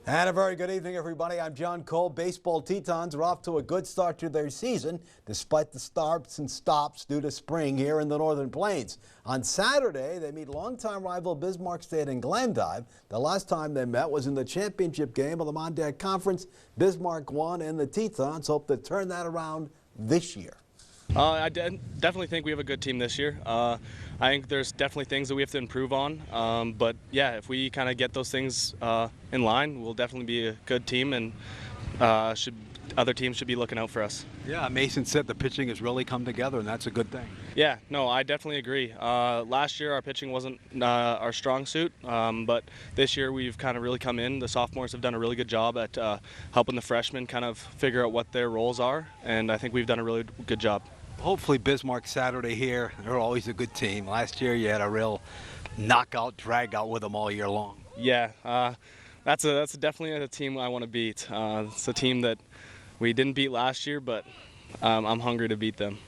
And a very good evening, everybody. I'm John Cole. Baseball Tetons are off to a good start to their season, despite the starts and stops due to spring here in the Northern Plains. On Saturday, they meet longtime rival Bismarck State in Glendive. The last time they met was in the championship game of the Mondac Conference. Bismarck won, and the Tetons hope to turn that around this year. I definitely think we have a good team this year. I think there's definitely things that we have to improve on. But yeah, if we kind of get those things in line, we'll definitely be a good team, and other teams should be looking out for us. Yeah, Mason said the pitching has really come together, and that's a good thing. Yeah, no, I definitely agree. Last year our pitching wasn't our strong suit, but this year we've kind of really come in. The sophomores have done a really good job at helping the freshmen kind of figure out what their roles are, and I think we've done a really good job. Hopefully Bismarck Saturday here, they're always a good team. Last year you had a real knockout, drag out with them all year long. Yeah, that's definitely a team I want to beat. It's a team that we didn't beat last year, but I'm hungry to beat them.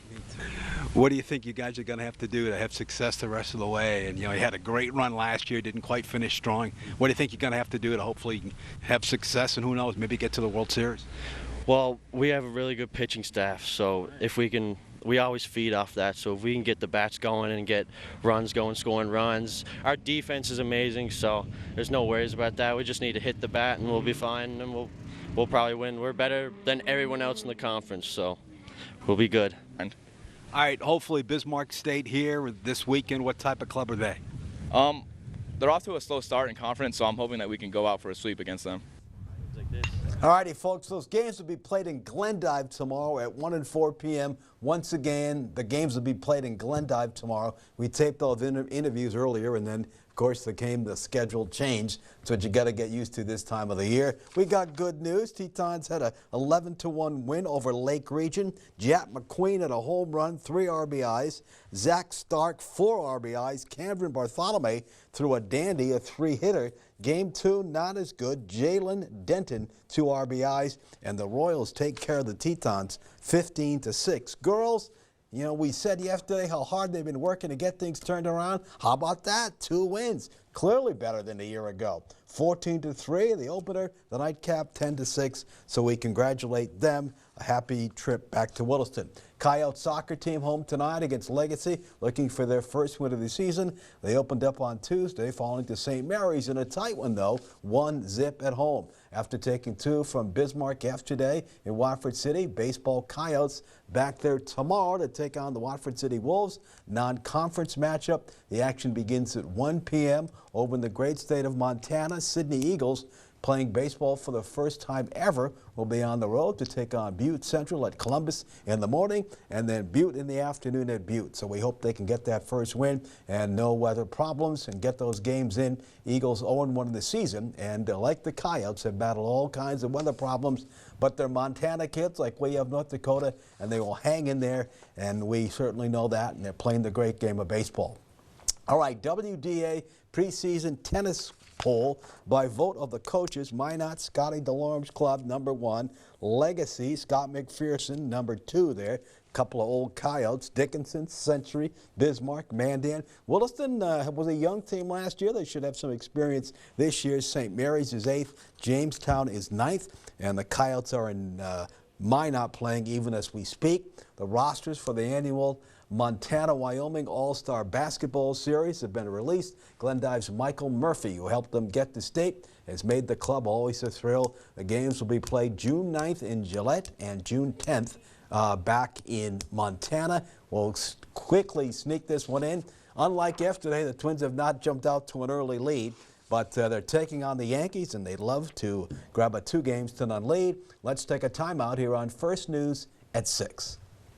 What do you think you guys are going to have to do to have success the rest of the way? And you had a great run last year, didn't quite finish strong. What do you think you're going to have to do to hopefully have success and who knows, maybe get to the World Series? Well, we have a really good pitching staff, so if we can, we always feed off that. So if we can get the bats going and get runs going, scoring runs, our defense is amazing, so there's no worries about that. We just need to hit the bat and we'll be fine, and we'll probably win. We're better than everyone else in the conference, so we'll be good. All right, hopefully Bismarck State here this weekend. What type of club are they? They're off to a slow start in conference, so I'm hoping that we can go out for a sweep against them. All righty, folks, those games will be played in Glendive tomorrow at 1 and 4 p.m. Once again, the games will be played in Glendive tomorrow. We taped all the interviews earlier, and then, of course, the schedule changed. That's what you got to get used to this time of the year. We got good news. Tetons had a 11-1 win over Lake Region. Jack McQueen had a home run, 3 RBIs. Zach Stark, 4 RBIs. Cameron Bartholomew threw a dandy, a 3-hitter. Game 2, not as good. Jalen Denton, 2 RBIs. And the Royals take care of the Tetons 15-6. Girls, we said yesterday how hard they've been working to get things turned around. How about that? 2 wins. Clearly better than a year ago. 14-3, the opener, the nightcap 10-6. So we congratulate them. A happy trip back to Williston. Coyote soccer team home tonight against Legacy, looking for their first win of the season. They opened up on Tuesday, falling to St. Mary's in a tight one, though, 1-0 at home. After taking 2 from Bismarck yesterday in Watford City, baseball Coyotes back there tomorrow to take on the Watford City Wolves. Non-conference matchup. The action begins at 1 p.m. over in the great state of Montana. Sydney Eagles, playing baseball for the first time ever, will be on the road to take on Butte Central at Columbus in the morning, and then Butte in the afternoon at Butte. So we hope they can get that first win and no weather problems and get those games in. Eagles 0-1 in the season, and like the Coyotes, have battled all kinds of weather problems, but they're Montana kids like we have North Dakota, and they will hang in there, and we certainly know that, and they're playing the great game of baseball. All right, WDA preseason tennis poll by vote of the coaches. Minot, Scotty DeLorme's club, #1. Legacy, Scott McPherson, #2 there. Couple of old Coyotes, Dickinson, Century, Bismarck, Mandan. Williston was a young team last year. They should have some experience this year. St. Mary's is 8th. Jamestown is 9th. And the Coyotes are in Minot playing even as we speak. The rosters for the annual Montana-Wyoming All-Star Basketball Series have been released. Glendive's Michael Murphy, who helped them get to state, has made the club always a thrill. The games will be played June 9th in Gillette and June 10th back in Montana. We'll quickly sneak this one in. Unlike yesterday, the Twins have not jumped out to an early lead, but they're taking on the Yankees, and they'd love to grab a 2-0 lead. Let's take a timeout here on First News at 6.